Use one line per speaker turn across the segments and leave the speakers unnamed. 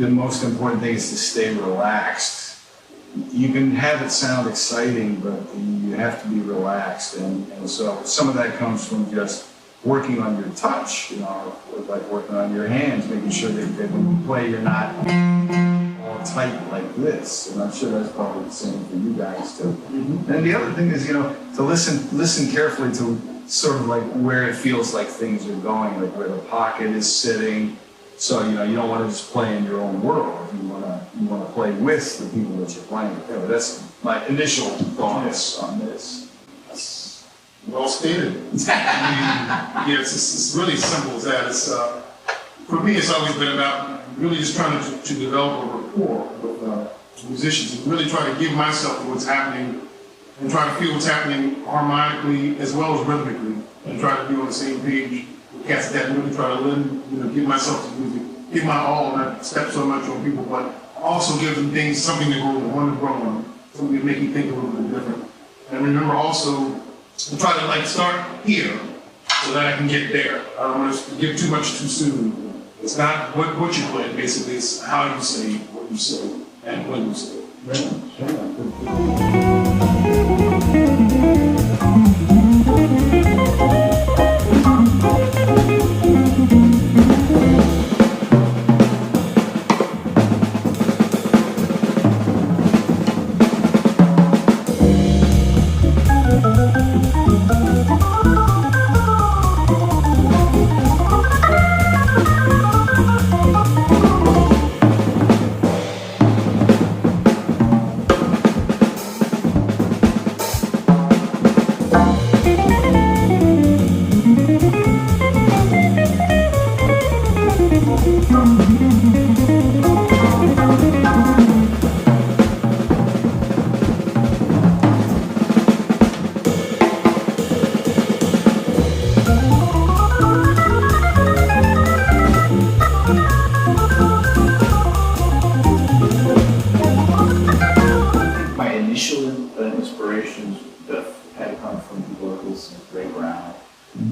the most important thing is to stay relaxed. You can have it sound exciting, but you have to be relaxed. And so some of that comes from just working on your touch, like working on your hands, making sure that when you play, you're not all tight like this. And I'm sure that's probably the same for you guys too. Mm-hmm. And the other thing is, to listen carefully to sort of like where it feels like things are going, like where the pocket is sitting. So, you don't want to just play in your own world. You want to play with the people that you're playing with. That's my initial thoughts on this.
That's well stated. I mean, it's really simple as that. It's, for me, it's always been about really just trying to develop a rapport with musicians and really try to give myself what's happening and try to feel what's happening harmonically as well as rhythmically and try to be on the same page. Cats that really try to give myself to music, give my all, not step so much on people, but also give them things, something to grow on, something to make you think a little bit different. And remember also to try to start here so that I can get there. I don't want to give too much too soon. It's not what you play, basically, it's how you say what you say and when you say it.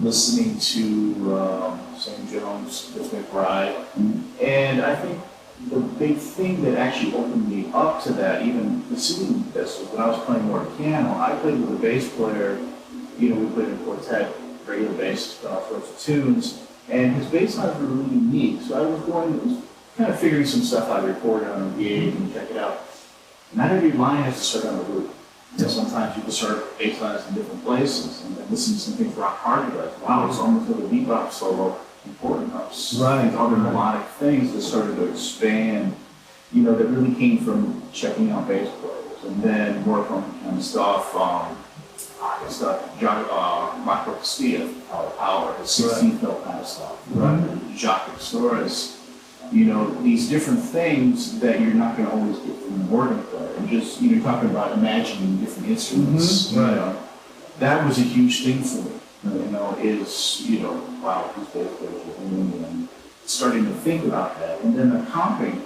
Listening to St. John's, Miss McBride, and I think the big thing that actually opened me up to that, even the singing this, when I was playing more piano, I played with a bass player, we played in quartet, regular bass, all sorts of tunes, and his bass lines were really unique, so I was kind of figuring some stuff out, recorded on a gig and check it out. Not every line has to start on a loop. Sometimes you can start bass lines in different places and then listen to some things rock hard, you're like, wow, it's almost like a bebop solo and chord ups. Right. Other melodic things that started to expand, that really came from checking out bass players. And then more from kind of stuff, Marco Castillo, Power, his 16th note kind of stuff. Right. Jacques Storis. These different things that you're not going to always get from the organ player. And just, talking about imagining different instruments, that was a huge thing for me. Wow, these bass players are doing, and starting to think about that. And then the comping,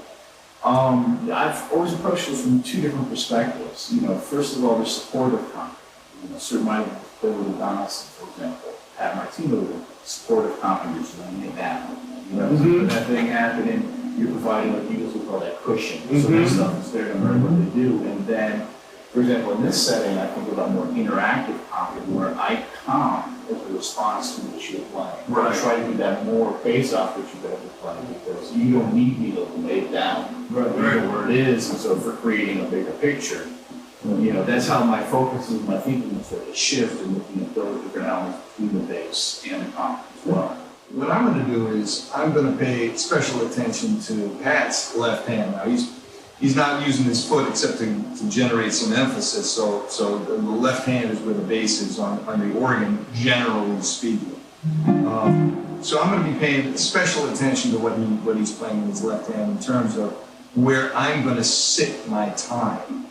I've always approached it from two different perspectives. First of all, the supportive comping. Certain my play with Donaldson, for example, Pat Martino with supportive comping, just laying it down. When that thing happening, you're providing what you usually call that cushion. So that stuff is there to learn what they do. And then, for example, in this setting, I think about more interactive comping where I comp as a response to what you're playing. Right. I try to do that more based off what you guys are playing because you don't need me to lay it down. Right. You know where it is, and so for creating a bigger picture, that's how my focus and my thinking is to shift and looking at those different elements between the bass and the comp as well.
What I'm going to do is I'm going to pay special attention to Pat's left hand. Now he's not using his foot except to generate some emphasis. So the left hand is where the bass is on the organ, generally speaking. So I'm going to be paying special attention to what he's playing with his left hand in terms of where I'm going to sit my time.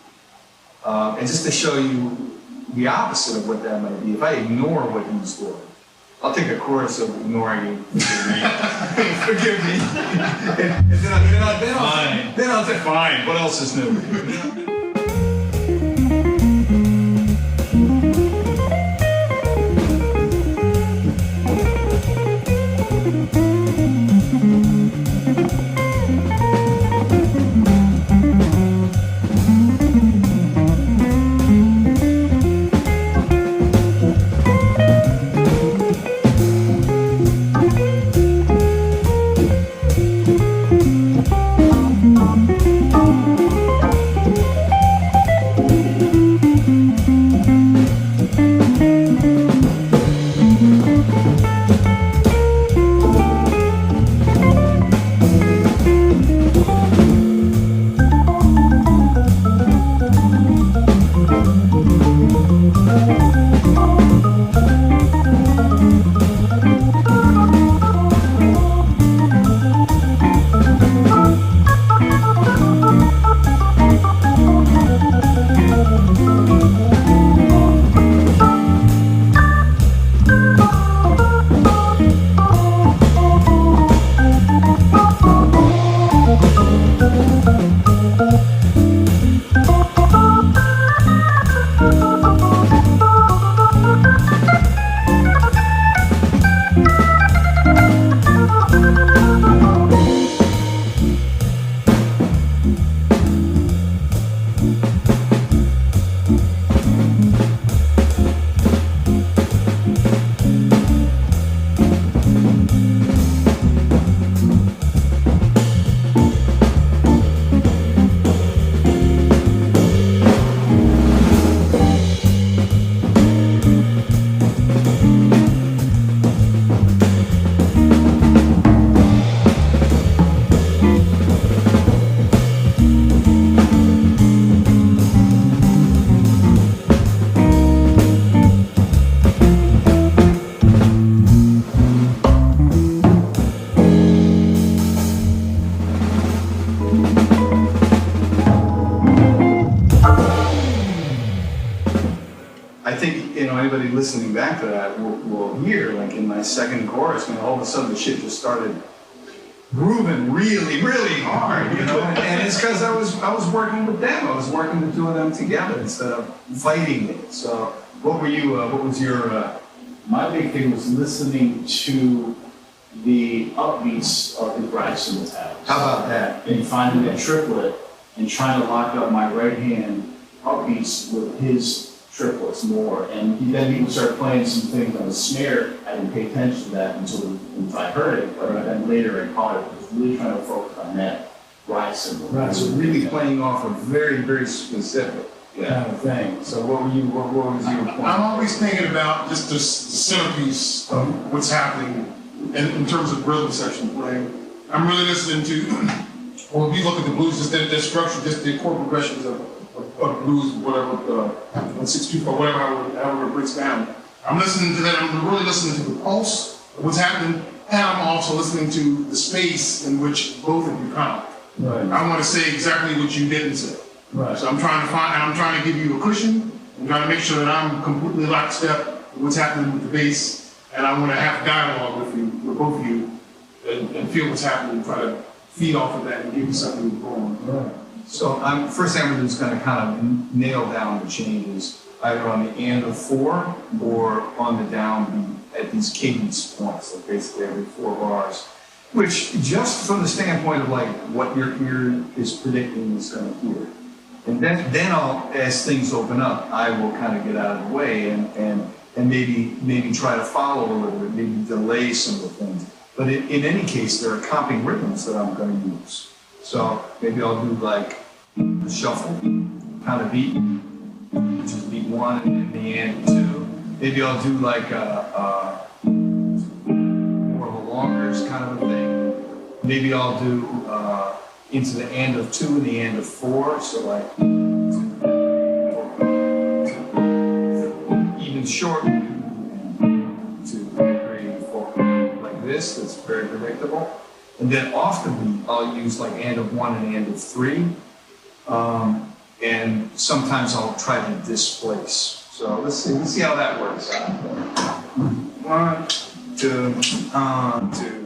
And just to show you the opposite of what that might be, if I ignore what he's doing, I'll take a course of ignoring you. Forgive me. And then I'll say, fine, what else is new? listening back to that will hear, like in my second chorus, when all of a sudden the shit just started grooving really, really hard, you know, and it's because I was working with them. I was working the two of them together instead of fighting it. So, what was your?
My big thing was listening to the upbeats of his ride cymbal tabs.
How about that?
And finding a triplet and trying to lock up my right hand upbeats with his triplets more. And then he would start playing some things on the snare. I didn't pay attention to that until I heard it, but then later I caught it. I was really trying to focus on that ride cymbal.
Right, so really playing off a very, very specific kind of thing. So what was your point?
I'm always thinking about just the centerpiece of what's happening in terms of rhythm section playing. I'm really listening to, well, if you look at the blues, just the structure, just the chord progressions of blues, whatever, 1-6-2-4, whatever, however it breaks down. I'm listening to that. I'm really listening to the pulse of what's happening, and I'm also listening to the space in which both of you count.
Right.
I want to say exactly what you didn't say.
Right.
So I'm trying to give you a cushion. I'm trying to make sure that I'm completely lockstep with what's happening with the bass, and I want to have dialogue with you, with both of you, and feel what's happening, and try to feed off of that and give you something to go on.
Right. So first thing I'm going to do is kind of nail down the changes, either on the and of 4 or on the downbeat at these cadence points, like basically every 4 bars, which just from the standpoint of like what your ear is predicting is going to hear. And then I'll, as things open up, I will kind of get out of the way and maybe try to follow a little bit, maybe delay some of the things. But in any case, there are comping rhythms that I'm going to use. So maybe I'll do like a shuffle kind of beat, which is beat 1 and the and 2. Maybe I'll do like a more of a longers kind of a thing. Maybe I'll do into the and of 2 and the and of 4. So like even short 2, 3, 4, like this. That's very predictable. And then off the beat, I'll use like and of 1 and and of 3. And sometimes I'll try to displace. So let's see how that works. 1, 2, 3.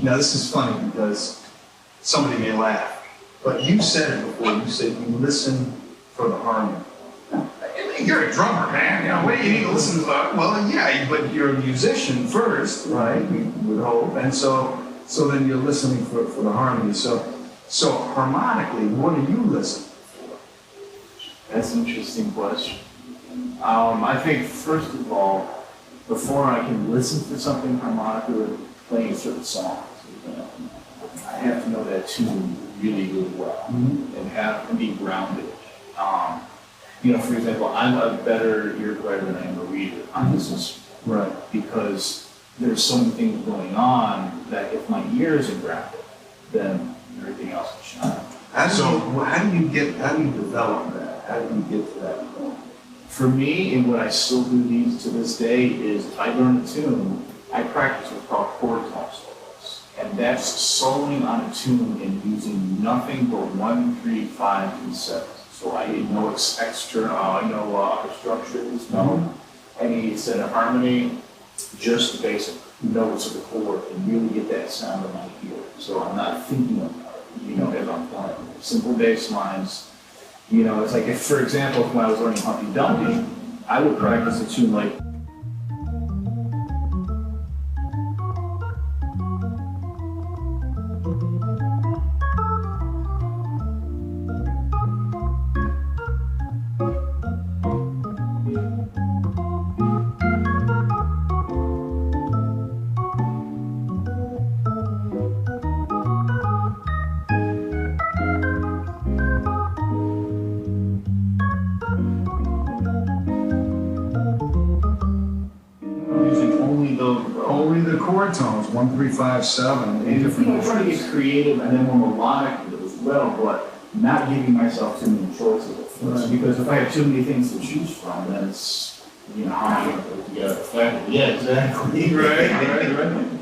Now this is funny because somebody may laugh, but you said it before. You said you listen for the harmony. You're a drummer, man. You know, what do you need to listen to? Well, yeah, but you're a musician first, right? We would hope, and so then you're listening for the harmony. So harmonically, what are you listening for?
That's an interesting question. I think first of all, before I can listen for something harmonically, playing a certain song, I have to know that tune really, really well and be grounded. For example, I'm a better ear player than I am a reader on this instrument.
Right.
Because there's so many things going on that if my ear isn't grounded, then everything else will shine.
How do you develop that? How do you get to that point?
For me, and what I still do to this day is if I learn a tune, I practice what's called chord tone solos. And that's soloing on a tune and using nothing but 1, 3, 5, and 7. So I know it's extra, I know upper structures, no any set of harmony, just the basic. notes of the chord and really get that sound in my ear. So I'm not thinking about it, as I'm playing. Simple bass lines, it's like if, for example, when I was learning Humpty Dumpty, I would practice a tune like,
only the chord tones, 1, 3, 5, 7, 8 different.
Trying to get creative and then more melodic with it as well, but not giving myself too many choices at first. Because if I have too many things to choose from, then it's, how am I going to put it together?
Yeah, exactly. Right.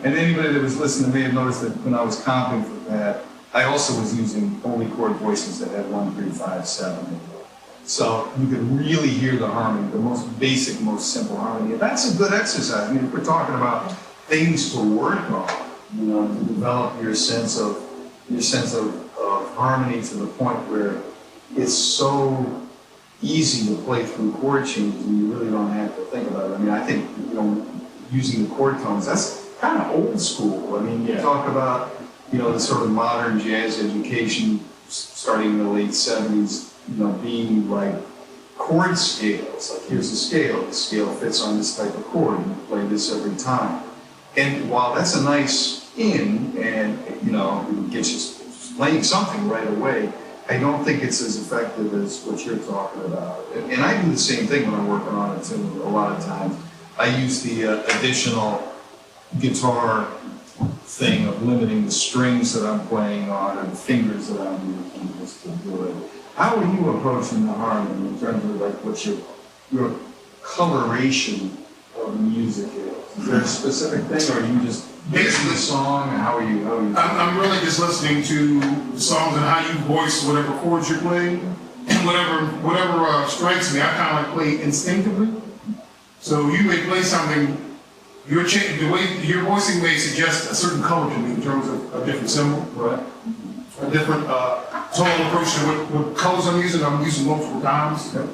And anybody that was listening may have noticed that when I was comping for that, I also was using only chord voices that had 1, 3, 5, 7. So you could really hear the harmony, the most basic, most simple harmony. And that's a good exercise. I mean, if we're talking about things to work on, to develop your sense of harmony to the point where it's so easy to play through chord changes and you really don't have to think about it. I mean, I think, using the chord tones, that's kind of old school. I mean, you talk about, the sort of modern jazz education starting in the late 70s, being like chord scales. Like, here's the scale fits on this type of chord, and you play this every time. And while that's a nice in, and it gets you playing something right away, I don't think it's as effective as what you're talking about. And I do the same thing when I'm working on it too. A lot of times, I use the additional guitar thing of limiting the strings that I'm playing on or the fingers that I'm using just to do it. How are you approaching the harmony in terms of like what your coloration of music is? Is there a specific thing, or are you just basically the song? And how are you?
I'm really just listening to the songs and how you voice whatever chords you're playing, and whatever strikes me. I kind of like play instinctively. So you may play something. The way your voicing may suggest a certain color to me in terms of a different symbol,
right?
A different tonal approach to what colors I'm using. I'm using multiple times.
Yep.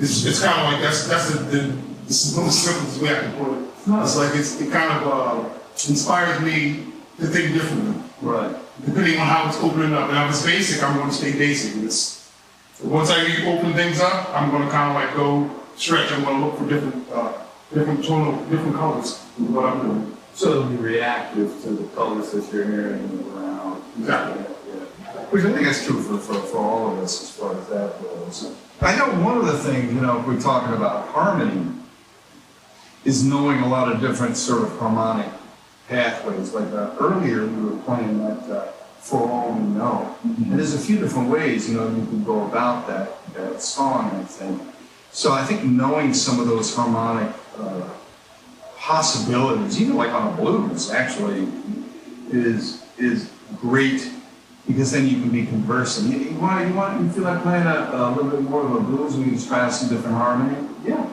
It's kind of like that's the simplest way I can put it. It's like it kind of inspires me to think differently.
Right.
Depending on how it's opening up. And if it's basic, I'm going to stay basic. Once I open things up, I'm going to kind of like go stretch. I'm going to look for different colors in what I'm doing.
So it'll be reactive to the colors that you're hearing around.
Exactly.
Which I think that's true for all of us as far as that goes. I know one of the things, if we're talking about harmony, is knowing a lot of different sort of harmonic pathways. Like earlier we were playing that For All We Know. And there's a few different ways, you can go about that song, I think. So I think knowing some of those harmonic possibilities, even like on a blues, actually, is great, because then you can be conversing. You feel like playing a little bit more of a blues, and you just try out some different harmony? Yeah.